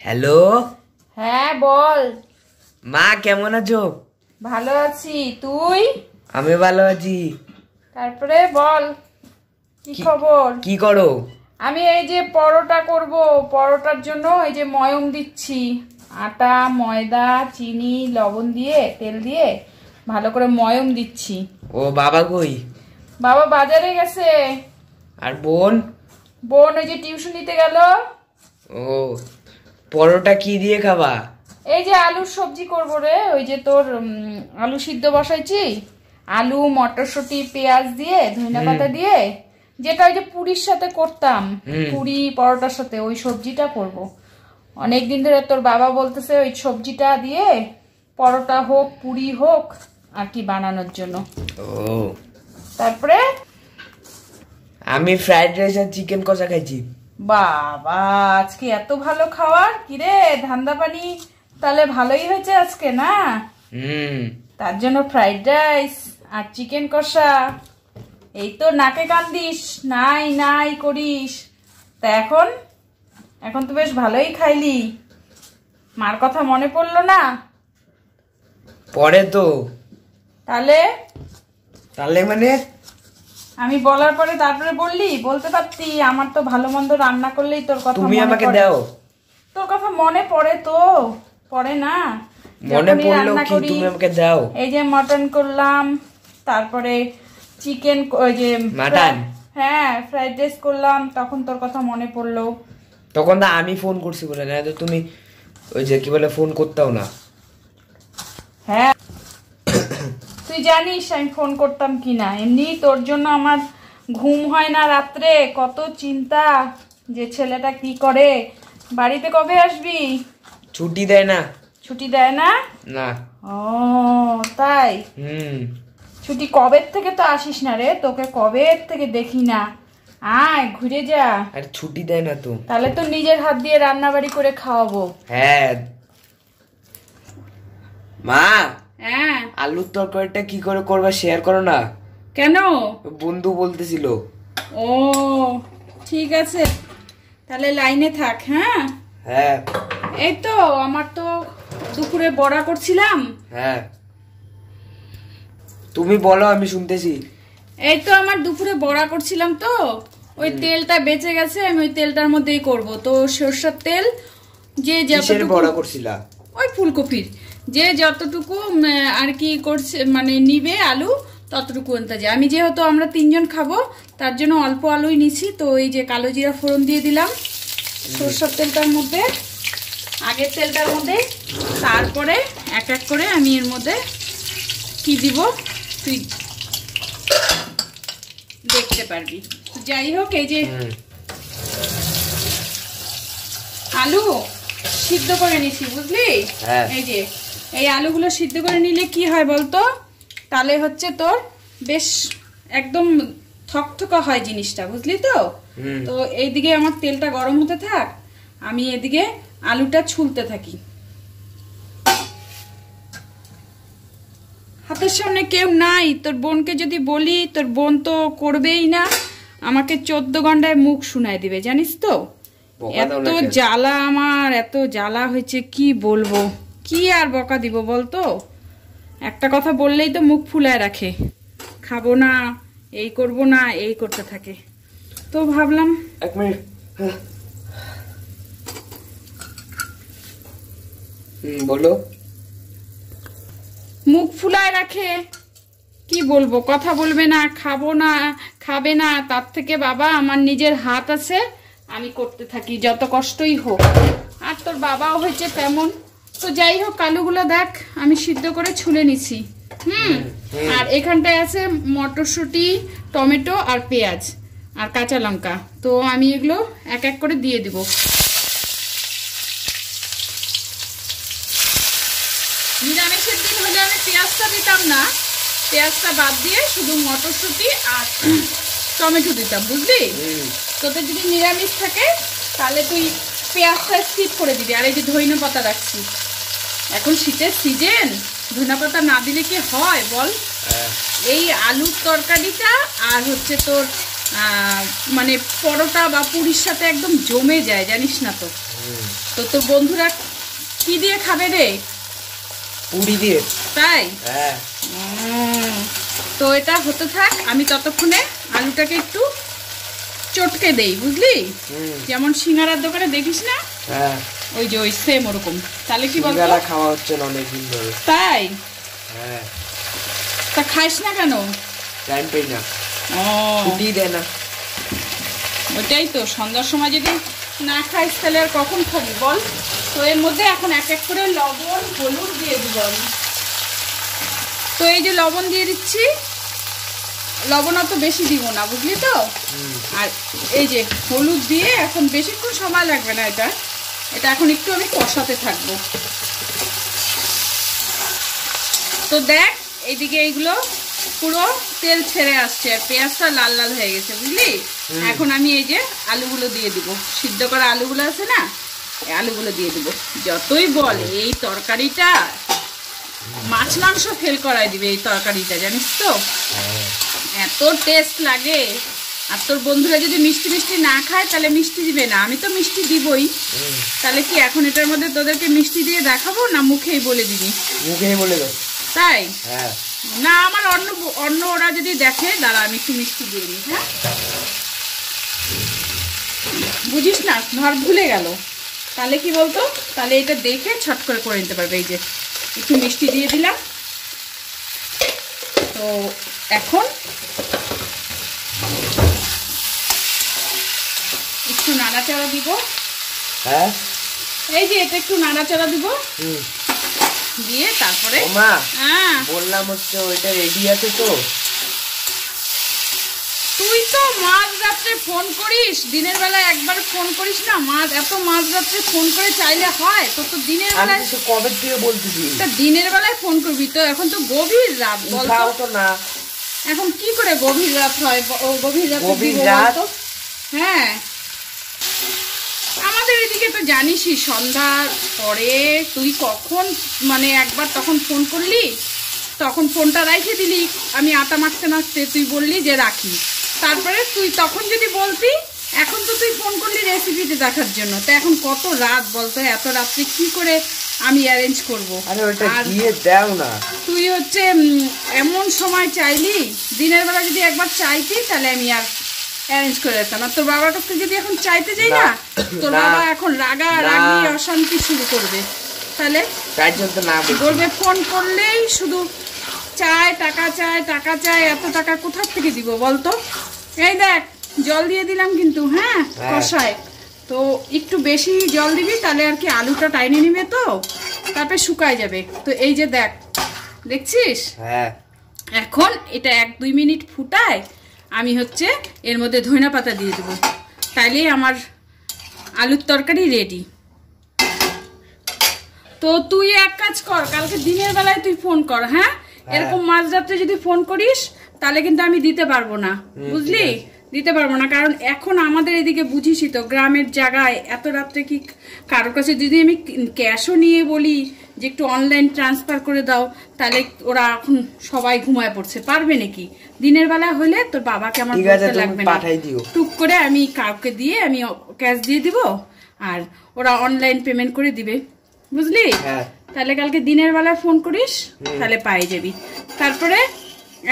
Hello. হ্যাঁ বল। মা কেমন আছো? ভালো আছি, তুই? আমি ভালো আছি। তারপরে বল কি খবর? কি করো? আমি এই যে পরোটা করব, পরোটার জন্য এই যে ময়ম দিচ্ছি। আটা, ময়দা, চিনি, লবণ দিয়ে তেল দিয়ে ভালো করে ময়ম দিচ্ছি। ও বাবা কই? বাবা বাজারে গেছে। আর বোন? বোন ওই যে টিউশন নিতে গেল। ও পরোটা কি দিয়ে খাবা? এই যে আলুর সবজি করবো রে, ওই যে তোর আলু সিদ্ধ বসাইছি, আলু মটরশুঁটি পেঁয়াজ দিয়ে ধনিয়া পাতা দিয়ে, যেটা ওই যে পুরির সাথে করতাম, পুরি পরোটার সাথে ওই সবজিটা করব। অনেকদিন ধরে তোর বাবা বলতেছে ওই সবজিটা দিয়ে পরোটা হোক পুরি হোক আর কি বানানোর জন্য। ও তারপরে আমি ফ্রাইড রাইস আর চিকেন কষা খাইছি। বাবা আজকে এত ভালো খাবার, কিরে ধান্দা পানি তাহলে ভালোই হয়েছে আজকে না? তার জন্য ফ্রাইড রাইস আর চিকেন কষা, এই তো নাকে কান্দিস, নাই নাই করিস। তা এখন এখন তো বেশ ভালোই খাইলি, মার কথা মনে পড়লো না? পরে তো। তাহলে তাহলে মানে আমি বলার পরে তারপরে বললি? বলতে পারতি আমার তো ভালো মন্দ রান্না করলেই তোর কথা তুমি আমাকে মনে পড়ে। দাও। তোর কথা মনে পড়ে তো, পড়ে না? মনে পড়লো কি, তুমি আমাকে দাও। এই যে মটন করলাম, তারপরে চিকেন, ওই যে মাটন, হ্যাঁ ফ্রাইড রাইস করলাম, তখন তোর কথা মনে পড়লো। তখন তো আমি ফোন করছি বলে, না তো তুমি ওই যে কি বলে ফোন করতাও না। হ্যাঁ তুই জানিস আমি ফোন করতাম কিনা? এমনি তোর জন্য আমার ঘুম হয় না রাত্রে, কত চিন্তা যে ছেলেটা কি করে। বাড়িতে কবে আসবি? ছুটি দেয় না। ছুটি দেয় না? না। ও তাই? ছুটি কবে থেকে তো আসিস না রে, তোকে কবে থেকে দেখি না। আয় ঘুরে যা। আর ছুটি দেয় না তো। তাহলে তো নিজের হাত দিয়ে রান্না বাড়ি করে খাওয়াবো। হ্যাঁ মা। হ্যাঁ আলুর তরকারিটা কি করে করবা শেয়ার করো না। কেন? বন্ধু বলতেছিল। ও ঠিক আছে, তাহলে লাইনে থাক। হ্যাঁ হ্যাঁ এই তো আমার তো দুপুরে বড়া করছিলাম। হ্যাঁ তুমি বলো, আমি শুনতেছি। এই তো আমার দুপুরে বড়া করছিলাম, তো ওই তেলটা বেঁচে গেছে, আমি ওই তেলটার মধ্যেই করব। তো সরষের তেল যে যতটুকু বড়া করছিলা? ওই ফুলকপির যে যতটুকু আর কি করছে মানে নিবে আলু ততটুকু আনতে। আমি যেহেতু আমরা 3 জন খাবো তার জন্য অল্প আলুই নিছি। তো এই যে কালো জিরা ফোড়ন দিয়ে দিলাম সরষের তেলটার মধ্যে, আগের তেলটার মধ্যে। তারপরে এক এক করে আমি এর মধ্যে কি দিব তুই দেখতে পারবি। যাই হোক এই যে আলু সিদ্ধ করে নিছি, বুঝলি? এই যে এই আলুগুলো সিদ্ধ করে নিলে কি হয় বলতো, তাহলে হচ্ছে তোর বেশ একদম থকথকা হয় জিনিসটা, বুঝলি তো? তো এইদিকে আমার তেলটা গরম হতে থাক, আমি এদিকে আলুটা ছুলতে থাকি। হাতের সামনে কেউ নাই, তোর বোনকে যদি বলি তোর বোন তো করবেই না, আমাকে 14 ঘন্টায় মুখ শুনায় দিবে, জানিস তো? এত জ্বালা, আমার এত জ্বালা হয়েছে কি বলবো। কি আর বকা দিব বলতো, একটা কথা বললেই তো মুখ ফুলায় রাখে, খাবো না, এই করব না, এই করতে থাকে। তো ভাবলাম এক মিনিট। বলো। মুখ ফুলায় রাখে, কি বলবো, কথা বলবে না, খাবো না, খাবে না, তার থেকে বাবা আমার নিজের হাত আছে, আমি করতে থাকি যত কষ্টই হোক। আর তোর বাবাও হয়েছে তেমন। তো যাই হোক আলুগুলো দেখ আমি সিদ্ধ করে ছুলে নিছি। আর এখানটায় আছে মটরশুঁটি, টমেটো আর পেঁয়াজ আর কাঁচা লঙ্কা। তো আমি এগুলো এক এক করে দিয়ে দিব। নিরামিষের দিন হলে আমি পেঁয়াজটা দিতাম না, পেঁয়াজটা বাদ দিয়ে শুধু মটরশুঁটি আর টমেটো দিতাম, বুঝলি? তোদের যদি নিরামিষ থাকে তাহলে তুই পেঁয়াজটা স্কিপ করে দিবি। আর এই যে ধইনা পাতা রাখছি, এখন শীতের সিজন, ধইনা পাতা না দিলে কি হয় বল? এই আলুর তরকারিটা আর হচ্ছে তোর মানে পরোটা বা পুরির সাথে একদম জমে যায়, জানিস না তো? তো তোর বন্ধুরা কি দিয়ে খাবে রে? পুরি দিয়ে। তাই? হ্যাঁ। তো এটা হতে থাক, আমি ততক্ষণে আলুটাকে একটু চটকে দেই, বুঝলি? যেমন সিঙ্গারার দোকানে দেখিস না? হ্যাঁ। ওই যে ওই সেম ওরকম। তাহলে কি বলতো? সিঙ্গারা খাওয়া হচ্ছে না অনেকদিন ধরে। তাই? হ্যাঁ। তা খাইস না কেন? টাইম পাই না। ও, ছুটি দেয় না। ওইটাই তো, সন্ধ্যার সময় যদি না খাইস তাহলে আর কখন খাবি বল? তো এর মধ্যে এখন এক এক করে লবণ হলুদ দিয়ে দিব আমি। তো এই যে লবণ দিয়ে দিচ্ছি, লবণ অত বেশি দিব না, বুঝলি তো? আর এই যে হলুদ দিয়ে এখন বেশিক্ষণ সময় লাগবে না, এটা এখন একটু আমি কষাতে থাকবো। তো দেখ এইদিকে এইগুলো পুরো তেল ছেড়ে আসছে আর পেঁয়াজটা লাল লাল হয়ে গেছে, বুঝলি? এখন আমি এই যে আলুগুলো দিয়ে দিব, সিদ্ধ করা আলুগুলো আছে না, এই আলুগুলো দিয়ে দিব। যতই বল এই তরকারিটা মাছ মাংস ফেল করাই দিবে, এই তরকারিটা জানিস তো, এত টেস্ট লাগে। আর তোর বন্ধুরা যদি মিষ্টি মিষ্টি না খায় তাহলে মিষ্টি দিবে না, আমি তো মিষ্টি দিবই। তাহলে কি এখন এটার মধ্যে তোদেরকে মিষ্টি দিয়ে দেখাবো না মুখেই বলে দিবি? মুখেই বলে দাও। তাই? হ্যাঁ। না আমার অন্য ওরা যদি দেখে, দাঁড়া আমি একটু মিষ্টি দিয়ে দিই। হ্যাঁ, বুঝিস না, ধর ভুলে গেল, তাহলে কি বলতো, তাহলে এটা দেখে ছট করে নিতে পারবে। এই যে একটু মিষ্টি দিয়ে দিলাম। তো এখন একটু নাড়াচাড়া দিব। হ্যাঁ, এই যে এটা একটু নাড়াচাড়া দিব, দিয়ে তারপরে মা হ্যাঁ বললাম হচ্ছে ওইটা রেডি আছে তো। তুই তো মাঝ রাত্রে ফোন করিস, দিনের বেলা একবার ফোন করিস না, এত মাঝ রাত্রে ফোন করে চাইলে হয়? তো তো দিনের বেলায় কবে থেকে বলতেছি, তা দিনের বেলায় ফোন করবি তো, এখন তো গভীর রাত, বলতো না এখন কি করে গভীর রাত হয়? গভীর রাত। হ্যাঁ, আমাদের এদিকে তো জানিসই সন্ধ্যার পরে তুই কখন মানে একবার তখন ফোন করলি, তখন ফোনটা রাখে দিলি, আমি আটা মাখতে মাখতে তুই বললি যে রাখি, তারপরে তুই তখন যদি বলতি, এখন তো তুই ফোন করলি রেসিপিতে দেখার জন্য, তো এখন কত রাত বলতো, এত রাত্রে কি করে আমি অ্যারেঞ্জ করবো? আর দিয়ে দাও না, তুই হচ্ছে এমন সময় চাইলি, দিনের বেলা যদি একবার চাইতি তাহলে আমি আর অ্যারেঞ্জ করে দিতাম। আর তোর বাবার কাছে যদি এখন চাইতে যাই না, তোর বাবা এখন রাগারাগি অশান্তি শুরু করবে, তাহলে বলবে ফোন করলেই শুধু চায়, টাকা চায়, টাকা চায়, এত টাকা কোথা থেকে দিব বলতো? এই দেখ জল দিয়ে দিলাম কিন্তু, হ্যাঁ কষায়, তো একটু বেশি জল দিবি, তাহলে আর কি আলুটা টাইনে নিবে তো, তারপরে শুকায় যাবে। তো এই যে দেখ, দেখছিস? হ্যাঁ। এখন এটা 1-2 মিনিট ফুটায় আমি হচ্ছে এর মধ্যে ধনিয়া পাতা দিয়ে দেবো, তাইলেই আমার আলুর তরকারি রেডি। তো তুই এক কাজ কর, কালকে দিনের বেলায় তুই ফোন কর। হ্যাঁ, এরকম মাঝরাত্রে যদি ফোন করিস তাহলে কিন্তু আমি দিতে পারবো না, বুঝলি? দিতে পারবো না, কারণ এখন আমাদের এদিকে বুঝিসই তো, গ্রামের জায়গায় এত রাত্রে কি কারোর কাছে যদি আমি ক্যাশও নিয়ে বলি যে একটু অনলাইন ট্রান্সফার করে দাও, তাহলে ওরা এখন সবাই ঘুমায় পড়ছে, পারবে নাকি? দিনের বেলা হলে তোর বাবাকে আমার বলতে লাগবে না, টুক করে আমি কাউকে দিয়ে আমি ক্যাশ দিয়ে দিব, আর ওরা অনলাইন পেমেন্ট করে দিবে, বুঝলি? তাহলে কালকে দিনের বেলা ফোন করিস, তাহলে পাই যাবি। তারপরে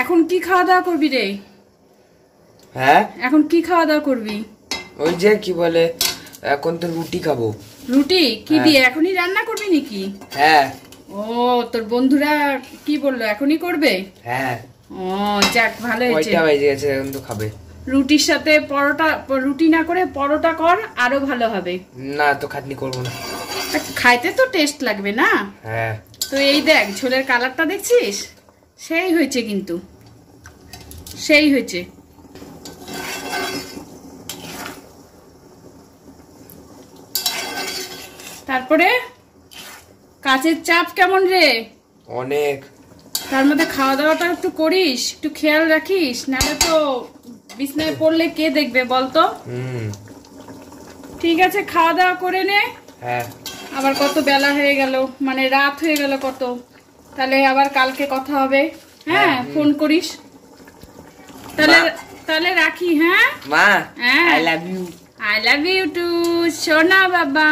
এখন কি খাওয়া দাওয়া করবি রে? হ্যাঁ, এখন কি খাওয়া দাওয়া করবি? ওই যে কি বলে, এখন তো রুটি খাবো। রুটি কি দিয়ে? এখনই রান্না করবি নাকি? হ্যাঁ। ও, তোর বন্ধুরা কি বললো, এখনই করবে? হ্যাঁ। ও যাক, ভালো হয়েছে। কয়টা বাজে গেছে, এখন তো খাবে। রুটির সাথে পরোটা, রুটি না করে পরোটা কর, আরো ভালো হবে। না তো খাটনি করবো না, খাইতে তো টেস্ট লাগবে না? হ্যাঁ। তো এই দেখ ঝোলের কালারটা দেখছিস, সেই হয়েছে কিন্তু, সেই হয়েছে। তারপরে কাজের চাপ কেমন রে? অনেক। তার মধ্যে খাওয়া দাওয়াটা একটু করিস, একটু খেয়াল রাখিস, নাহলে তো বিছনায় পড়লে কে দেখবে বলতো? ঠিক আছে, খাওয়া দাওয়া করে নে। হ্যাঁ। আবার কত বেলা হয়ে গেল, মানে রাত হয়ে গেল কত, তাহলে আবার কালকে কথা হবে। হ্যাঁ, ফোন করিস তাহলে, তাহলে রাখি। হ্যাঁ মা, I love you. I love you too, সোনা বাবা।